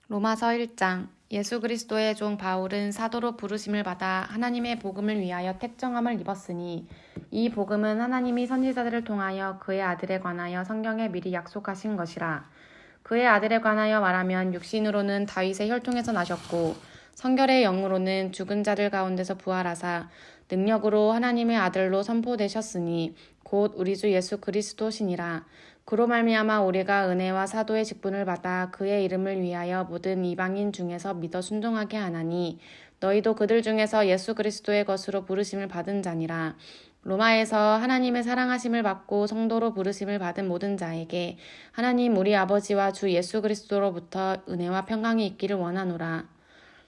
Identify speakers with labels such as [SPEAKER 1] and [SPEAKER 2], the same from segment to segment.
[SPEAKER 1] 로마서 1장. 예수 그리스도의 종 바울은 사도로 부르심을 받아 하나님의 복음을 위하여 택정함을 입었으니 이 복음은 하나님이 선지자들을 통하여 그의 아들에 관하여 성경에 미리 약속하신 것이라. 그의 아들에 관하여 말하면 육신으로는 다윗의 혈통에서 나셨고 성결의 영으로는 죽은 자들 가운데서 부활하사 능력으로 하나님의 아들로 선포되셨으니 곧 우리 주 예수 그리스도시니라. 그로 말미암아 우리가 은혜와 사도의 직분을 받아 그의 이름을 위하여 모든 이방인 중에서 믿어 순종하게 하나니 너희도 그들 중에서 예수 그리스도의 것으로 부르심을 받은 자니라. 로마에서 하나님의 사랑하심을 받고 성도로 부르심을 받은 모든 자에게 하나님 우리 아버지와 주 예수 그리스도로부터 은혜와 평강이 있기를 원하노라.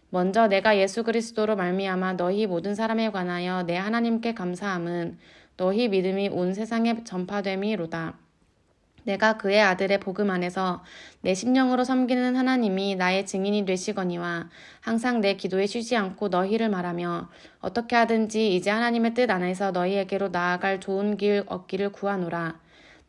[SPEAKER 1] 먼저 내가 예수 그리스도로 말미암아 너희 모든 사람에 관하여 내 하나님께 감사함은 너희 믿음이 온 세상에 전파됨이로다. 내가 그의 아들의 복음 안에서 내 심령으로 섬기는 하나님이 나의 증인이 되시거니와 항상 내 기도에 쉬지 않고 너희를 말하며 어떻게 하든지 이제 하나님의 뜻 안에서 너희에게로 나아갈 좋은 길 얻기를 구하노라.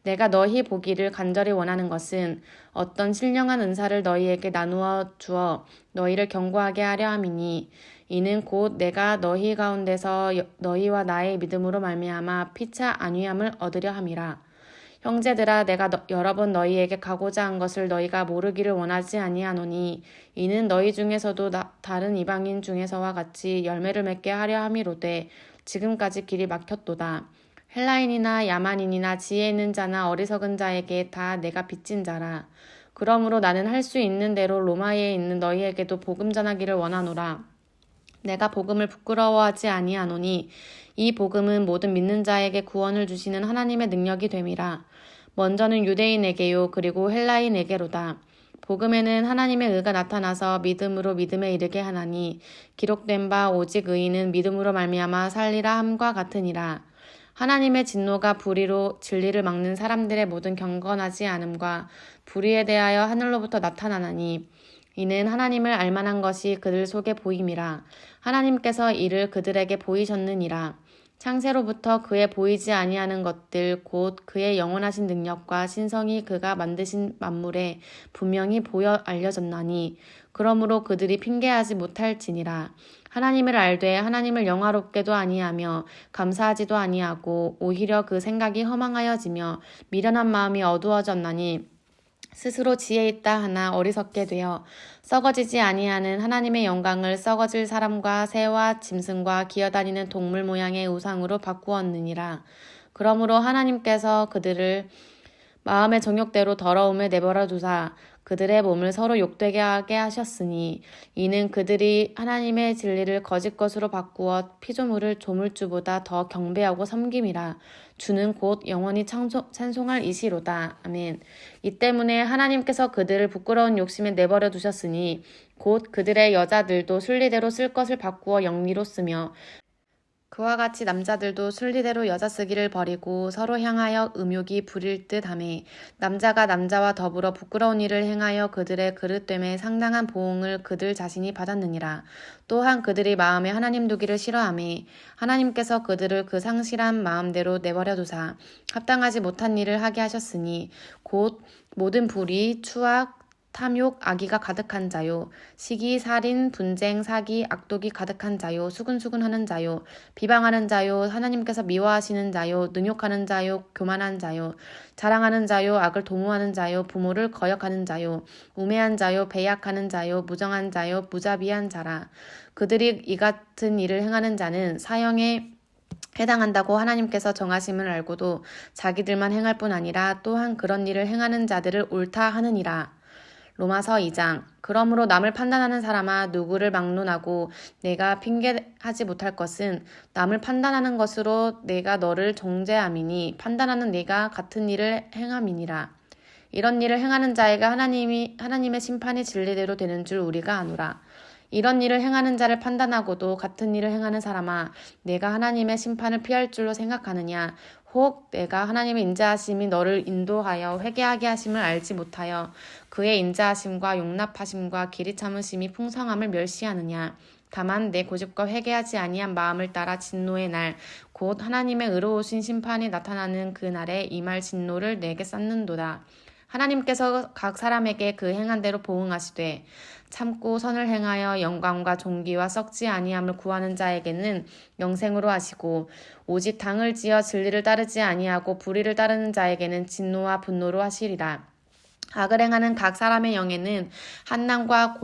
[SPEAKER 1] 내가 너희 보기를 간절히 원하는 것은 어떤 신령한 은사를 너희에게 나누어 주어 너희를 견고하게 하려 함이니 이는 곧 내가 너희 가운데서 너희와 나의 믿음으로 말미암아 피차 안위함을 얻으려 함이라. 형제들아 내가 여러 번 너희에게 가고자 한 것을 너희가 모르기를 원하지 아니하노니 이는 너희 중에서도 다른 이방인 중에서와 같이 열매를 맺게 하려 함이로되 지금까지 길이 막혔도다. 헬라인이나 야만인이나 지혜 있는 자나 어리석은 자에게 다 내가 빚진 자라. 그러므로 나는 할 수 있는 대로 로마에 있는 너희에게도 복음 전하기를 원하노라. 내가 복음을 부끄러워하지 아니하노니 이 복음은 모든 믿는 자에게 구원을 주시는 하나님의 능력이 됨이라. 먼저는 유대인에게요 그리고 헬라인에게로다. 복음에는 하나님의 의가 나타나서 믿음으로 믿음에 이르게 하나니 기록된 바 오직 의인은 믿음으로 말미암아 살리라 함과 같으니라. 하나님의 진노가 불의로 진리를 막는 사람들의 모든 경건하지 않음과 불의에 대하여 하늘로부터 나타나나니 이는 하나님을 알만한 것이 그들 속에 보임이라. 하나님께서 이를 그들에게 보이셨느니라. 창세로부터 그의 보이지 아니하는 것들 곧 그의 영원하신 능력과 신성이 그가 만드신 만물에 분명히 보여 알려졌나니 그러므로 그들이 핑계하지 못할지니라. 하나님을 알되 하나님을 영화롭게도 아니하며 감사하지도 아니하고 오히려 그 생각이 허망하여지며 미련한 마음이 어두워졌나니 스스로 지혜 있다 하나 어리석게 되어 썩어지지 아니하는 하나님의 영광을 썩어질 사람과 새와 짐승과 기어다니는 동물 모양의 우상으로 바꾸었느니라. 그러므로 하나님께서 그들을 마음의 정욕대로 더러움을 내버려 두사 그들의 몸을 서로 욕되게 하게 하셨으니 이는 그들이 하나님의 진리를 거짓 것으로 바꾸어 피조물을 조물주보다 더 경배하고 섬김이라. 주는 곧 영원히 찬송할 이시로다. 아멘. 이 때문에 하나님께서 그들을 부끄러운 욕심에 내버려 두셨으니 곧 그들의 여자들도 순리대로 쓸 것을 바꾸어 영리로 쓰며 그와 같이 남자들도 순리대로 여자 쓰기를 버리고 서로 향하여 음욕이 부릴 듯하매 남자가 남자와 더불어 부끄러운 일을 행하여 그들의 그릇됨에 상당한 보응을 그들 자신이 받았느니라. 또한 그들이 마음에 하나님 두기를 싫어하매 하나님께서 그들을 그 상실한 마음대로 내버려 두사 합당하지 못한 일을 하게 하셨으니 곧 모든 불의, 추악, 탐욕, 악의가 가득한 자요. 시기, 살인, 분쟁, 사기, 악독이 가득한 자요. 수근수근하는 자요. 비방하는 자요. 하나님께서 미워하시는 자요. 능욕하는 자요. 교만한 자요. 자랑하는 자요. 악을 도모하는 자요. 부모를 거역하는 자요. 우매한 자요. 배약하는 자요. 무정한 자요. 무자비한 자라. 그들이 이 같은 일을 행하는 자는 사형에 해당한다고 하나님께서 정하심을 알고도 자기들만 행할 뿐 아니라 또한 그런 일을 행하는 자들을 옳다 하느니라. 로마서 2장. 그러므로 남을 판단하는 사람아 누구를 막론하고 내가 핑계하지 못할 것은 남을 판단하는 것으로 내가 너를 정죄함이니 판단하는 네가 같은 일을 행함이니라. 이런 일을 행하는 자에게 하나님의 심판이 진리대로 되는 줄 우리가 아노라. 이런 일을 행하는 자를 판단하고도 같은 일을 행하는 사람아 내가 하나님의 심판을 피할 줄로 생각하느냐. 혹 내가 하나님의 인자하심이 너를 인도하여 회개하게 하심을 알지 못하여 그의 인자하심과 용납하심과 길이 참으심이 풍성함을 멸시하느냐. 다만 내 고집과 회개하지 아니한 마음을 따라 진노의 날 곧 하나님의 의로우신 심판이 나타나는 그 날에 임할 진노를 내게 쌓는도다. 하나님께서 각 사람에게 그 행한 대로 보응하시되 참고 선을 행하여 영광과 존귀와 썩지 아니함을 구하는 자에게는 영생으로 하시고 오직 당을 지어 진리를 따르지 아니하고 불의를 따르는 자에게는 진노와 분노로 하시리라. 악을 행하는 각 사람의 영에는 한난과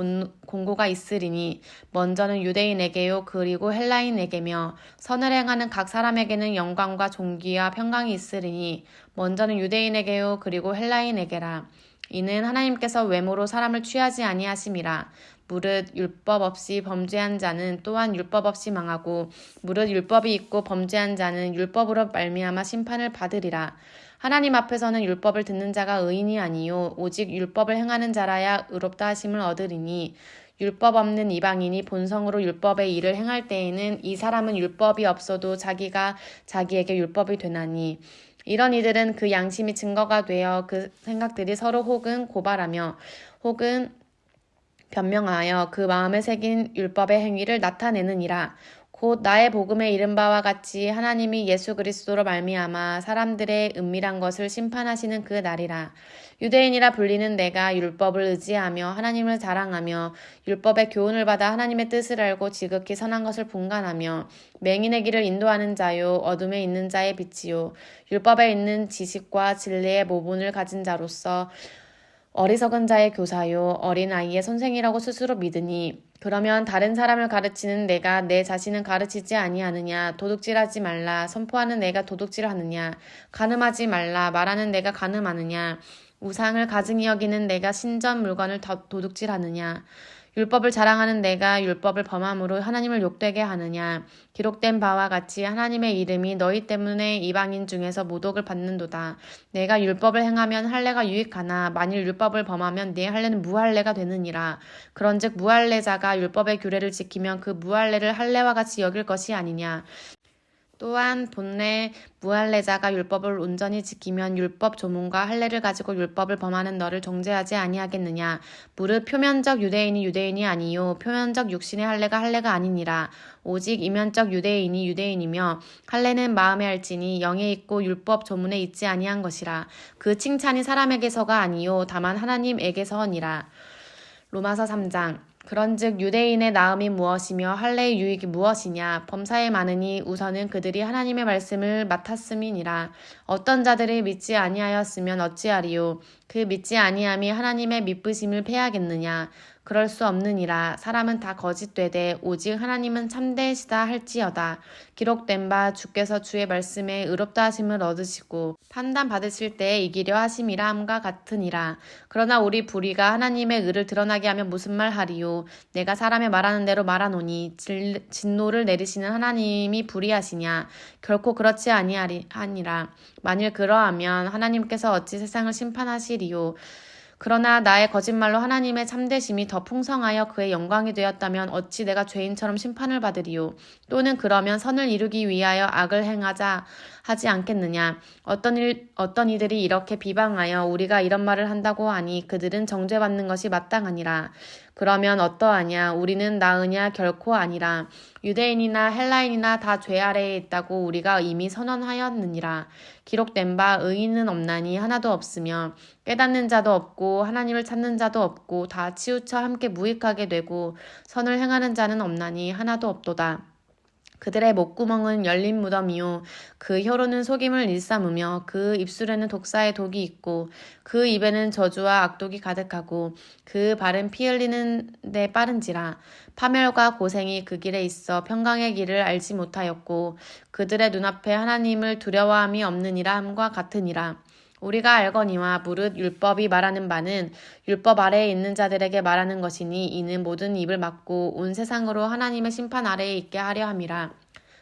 [SPEAKER 1] 공고가 있으리니 먼저는 유대인에게요 그리고 헬라인에게며 선을 행하는 각 사람에게는 영광과 존귀와 평강이 있으리니 먼저는 유대인에게요 그리고 헬라인에게라. 이는 하나님께서 외모로 사람을 취하지 아니하심이라. 무릇 율법 없이 범죄한 자는 또한 율법 없이 망하고 무릇 율법이 있고 범죄한 자는 율법으로 말미암아 심판을 받으리라. 하나님 앞에서는 율법을 듣는 자가 의인이 아니요 오직 율법을 행하는 자라야 의롭다 하심을 얻으리니 율법 없는 이방인이 본성으로 율법의 일을 행할 때에는 이 사람은 율법이 없어도 자기가 자기에게 율법이 되나니 이런 이들은 그 양심이 증거가 되어 그 생각들이 서로 혹은 고발하며 혹은 변명하여 그 마음에 새긴 율법의 행위를 나타내느니라. 곧 나의 복음에 이른 바와 같이 하나님이 예수 그리스도로 말미암아 사람들의 은밀한 것을 심판하시는 그 날이라. 유대인이라 불리는 내가 율법을 의지하며 하나님을 자랑하며 율법의 교훈을 받아 하나님의 뜻을 알고 지극히 선한 것을 분간하며 맹인의 길을 인도하는 자요 어둠에 있는 자의 빛이요 율법에 있는 지식과 진리의 모본을 가진 자로서 어리석은 자의 교사요 어린 아이의 선생이라고 스스로 믿으니 그러면 다른 사람을 가르치는 내가 내 자신은 가르치지 아니하느냐 도둑질하지 말라 선포하는 내가 도둑질하느냐 간음하지 말라 말하는 내가 간음하느냐 우상을 가증히 여기는 내가 신전 물건을 도둑질하느냐 율법을 자랑하는 내가 율법을 범함으로 하나님을 욕되게 하느냐 기록된 바와 같이 하나님의 이름이 너희 때문에 이방인 중에서 모독을 받는도다. 내가 율법을 행하면 할례가 유익하나 만일 율법을 범하면 네 할례는 무할례가 되느니라. 그런즉 무할례자가 율법의 규례를 지키면 그 무할례를 할례와 같이 여길 것이 아니냐. 또한 본래 무할례자가 율법을 온전히 지키면 율법 조문과 할례를 가지고 율법을 범하는 너를 정죄하지 아니하겠느냐. 무릇 표면적 유대인이 유대인이 아니요 표면적 육신의 할례가 할례가 아니니라. 오직 이면적 유대인이 유대인이며 할례는 마음에 할지니 영에 있고 율법 조문에 있지 아니한 것이라. 그 칭찬이 사람에게서가 아니요 다만 하나님에게서니라. 로마서 3장 그런즉 유대인의 나음이 무엇이며 할례의 유익이 무엇이냐 범사에 많으니 우선은 그들이 하나님의 말씀을 맡았음이니라. 어떤 자들이 믿지 아니하였으면 어찌하리요 그 믿지 아니함이 하나님의 믿으심을 패하겠느냐. 그럴 수 없느니라. 사람은 다 거짓되되 오직 하나님은 참되시다 할지어다. 기록된 바 주께서 주의 말씀에 의롭다 하심을 얻으시고 판단 받으실 때에 이기려 하심이라 함과 같으니라. 그러나 우리 불의가 하나님의 의를 드러나게 하면 무슨 말 하리요. 내가 사람의 말하는 대로 말하노니 진노를 내리시는 하나님이 불의하시냐. 결코 그렇지 아니하니라. 만일 그러하면 하나님께서 어찌 세상을 심판하시리요. 그러나 나의 거짓말로 하나님의 참되심이 더 풍성하여 그의 영광이 되었다면 어찌 내가 죄인처럼 심판을 받으리요. 또는 그러면 선을 이루기 위하여 악을 행하자 하지 않겠느냐. 어떤 이들이 이렇게 비방하여 우리가 이런 말을 한다고 하니 그들은 정죄받는 것이 마땅하니라. 그러면 어떠하냐. 우리는 나으냐 결코 아니라. 유대인이나 헬라인이나 다 죄 아래에 있다고 우리가 이미 선언하였느니라. 기록된 바 의인은 없나니 하나도 없으며 깨닫는 자도 없고 하나님을 찾는 자도 없고 다 치우쳐 함께 무익하게 되고 선을 행하는 자는 없나니 하나도 없도다. 그들의 목구멍은 열린 무덤이요 그 혀로는 속임을 일삼으며 그 입술에는 독사의 독이 있고 그 입에는 저주와 악독이 가득하고 그 발은 피 흘리는 데 빠른지라. 파멸과 고생이 그 길에 있어 평강의 길을 알지 못하였고 그들의 눈앞에 하나님을 두려워함이 없느니라 함과 같으니라. 우리가 알거니와 무릇 율법이 말하는 바는 율법 아래에 있는 자들에게 말하는 것이니 이는 모든 입을 막고 온 세상으로 하나님의 심판 아래에 있게 하려 함이라.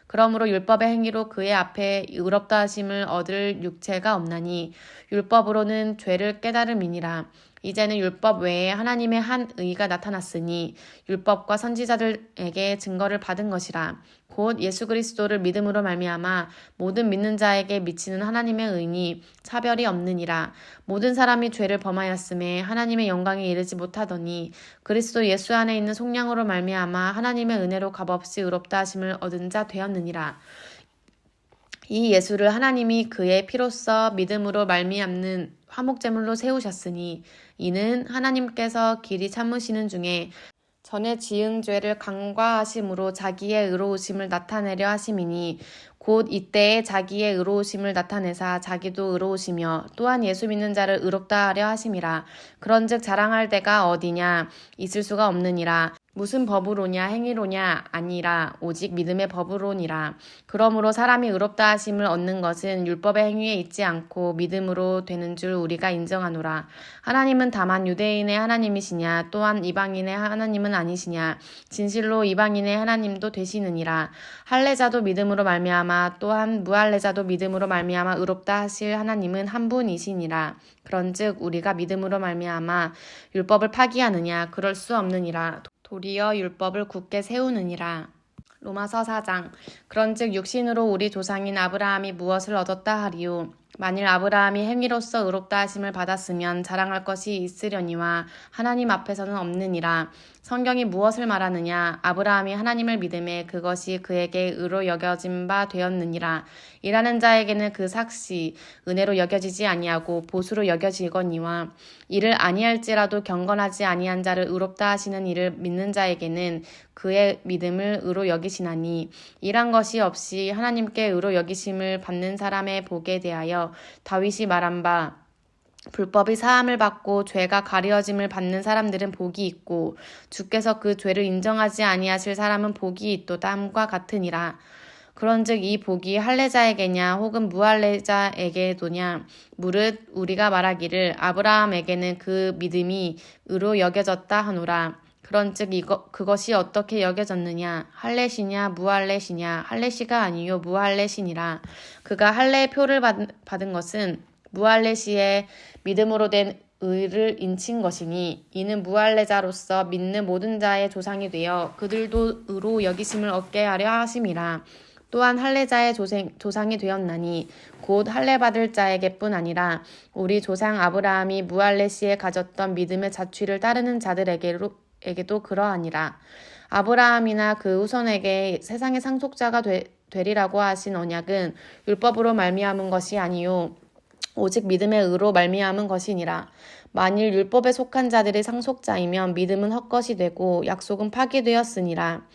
[SPEAKER 1] 그러므로 율법의 행위로 그의 앞에 의롭다 하심을 얻을 육체가 없나니 율법으로는 죄를 깨달음이니라. 이제는 율법 외에 하나님의 한 의가 나타났으니 율법과 선지자들에게 증거를 받은 것이라. 곧 예수 그리스도를 믿음으로 말미암아 모든 믿는 자에게 미치는 하나님의 의니 차별이 없느니라. 모든 사람이 죄를 범하였음에 하나님의 영광에 이르지 못하더니 그리스도 예수 안에 있는 속량으로 말미암아 하나님의 은혜로 값없이 의롭다 하심을 얻은 자 되었느니라. 이 예수를 하나님이 그의 피로써 믿음으로 말미암는 화목제물로 세우셨으니 이는 하나님께서 길이 참으시는 중에 전에 지은 죄를 간과하심으로 자기의 의로우심을 나타내려 하심이니 곧 이때에 자기의 의로우심을 나타내사 자기도 의로우시며 또한 예수 믿는 자를 의롭다 하려 하심이라. 그런즉 자랑할 데가 어디냐 있을 수가 없느니라. 무슨 법으로냐 행위로냐 아니라 오직 믿음의 법으로니라. 그러므로 사람이 의롭다 하심을 얻는 것은 율법의 행위에 있지 않고 믿음으로 되는 줄 우리가 인정하노라. 하나님은 다만 유대인의 하나님이시냐 또한 이방인의 하나님은 아니시냐. 진실로 이방인의 하나님도 되시느니라. 할례자도 믿음으로 말미암아 또한 무할례자도 믿음으로 말미암아 의롭다 하실 하나님은 한 분이시니라. 그런즉 우리가 믿음으로 말미암아 율법을 파기하느냐 그럴 수 없느니라. 도리어 율법을 굳게 세우느니라. 로마서 4장. 그런즉 육신으로 우리 조상인 아브라함이 무엇을 얻었다 하리요. 만일 아브라함이 행위로서 의롭다 하심을 받았으면 자랑할 것이 있으려니와 하나님 앞에서는 없느니라. 성경이 무엇을 말하느냐. 아브라함이 하나님을 믿음에 그것이 그에게 의로 여겨진 바 되었느니라. 일하는 자에게는 그 삭시 은혜로 여겨지지 아니하고 보수로 여겨지거니와 이를 아니할지라도 경건하지 아니한 자를 의롭다 하시는 이를 믿는 자에게는 그의 믿음을 의로 여기시나니 일한 것이 없이 하나님께 의로 여기심을 받는 사람의 복에 대하여 다윗이 말한 바 불법이 사함을 받고 죄가 가려짐을 받는 사람들은 복이 있고 주께서 그 죄를 인정하지 아니하실 사람은 복이 있도다 함과 같으니라. 그런즉 이 복이 할례자에게냐 혹은 무할례자에게도냐 무릇 우리가 말하기를 아브라함에게는 그 믿음이 의로 여겨졌다 하노라. 그런즉 그것이 어떻게 여겨졌느냐 할례시냐 무할례시냐 할례시가 아니요 무할례시니라. 그가 할례의 표를 받은 것은 무할례시의 믿음으로 된 의를 인친 것이니 이는 무할례자로서 믿는 모든 자의 조상이 되어 그들도 의로 여기심을 얻게 하려 하심이라. 또한 할례자의 조상이 되었나니 곧 할례 받을 자에게뿐 아니라 우리 조상 아브라함이 무할례시에 가졌던 믿음의 자취를 따르는 자들에게도 그러하니라. 아브라함이나 그 후손에게 세상의 상속자가 되리라고 하신 언약은 율법으로 말미암은 것이 아니요 오직 믿음의 의로 말미암은 것이니라. 만일 율법에 속한 자들이 상속자이면 믿음은 헛것이 되고 약속은 파기되었으니라.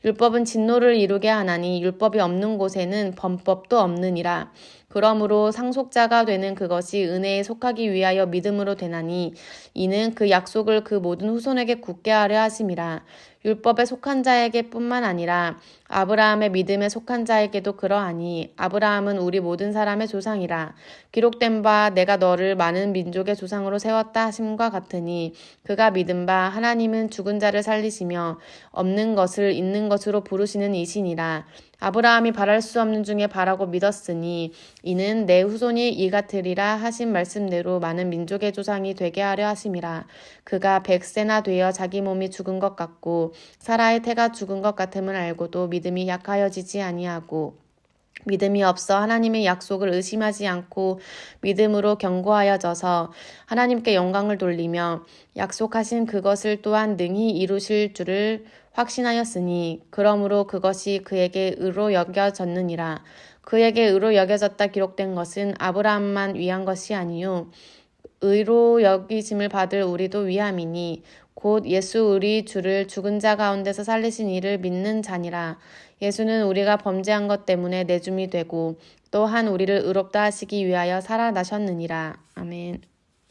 [SPEAKER 1] 율법은 진노를 이루게 하나니 율법이 없는 곳에는 범법도 없느니라. 그러므로 상속자가 되는 그것이 은혜에 속하기 위하여 믿음으로 되나니 이는 그 약속을 그 모든 후손에게 굳게 하려 하심이라. 율법에 속한 자에게 뿐만 아니라 아브라함의 믿음에 속한 자에게도 그러하니 아브라함은 우리 모든 사람의 조상이라. 기록된 바 내가 너를 많은 민족의 조상으로 세웠다 하심과 같으니 그가 믿은 바 하나님은 죽은 자를 살리시며 없는 것을 있는 것으로 부르시는 이시니라. 아브라함이 바랄 수 없는 중에 바라고 믿었으니 이는 내 후손이 이 같으리라 하신 말씀대로 많은 민족의 조상이 되게 하려 하심이라. 그가 100세나 되어 자기 몸이 죽은 것 같고 사라의 태가 죽은 것 같음을 알고도 믿음이 약하여지지 아니하고 믿음이 없어 하나님의 약속을 의심하지 않고 믿음으로 견고하여져서 하나님께 영광을 돌리며 약속하신 그것을 또한 능히 이루실 줄을 확신하였으니 그러므로 그것이 그에게 의로 여겨졌느니라. 그에게 의로 여겨졌다 기록된 것은 아브라함만 위한 것이 아니요 의로 여기심을 받을 우리도 위함이니 곧 예수 우리 주를 죽은 자 가운데서 살리신 이를 믿는 자니라. 예수는 우리가 범죄한 것 때문에 내줌이 되고 또한 우리를 의롭다 하시기 위하여 살아나셨느니라. 아멘.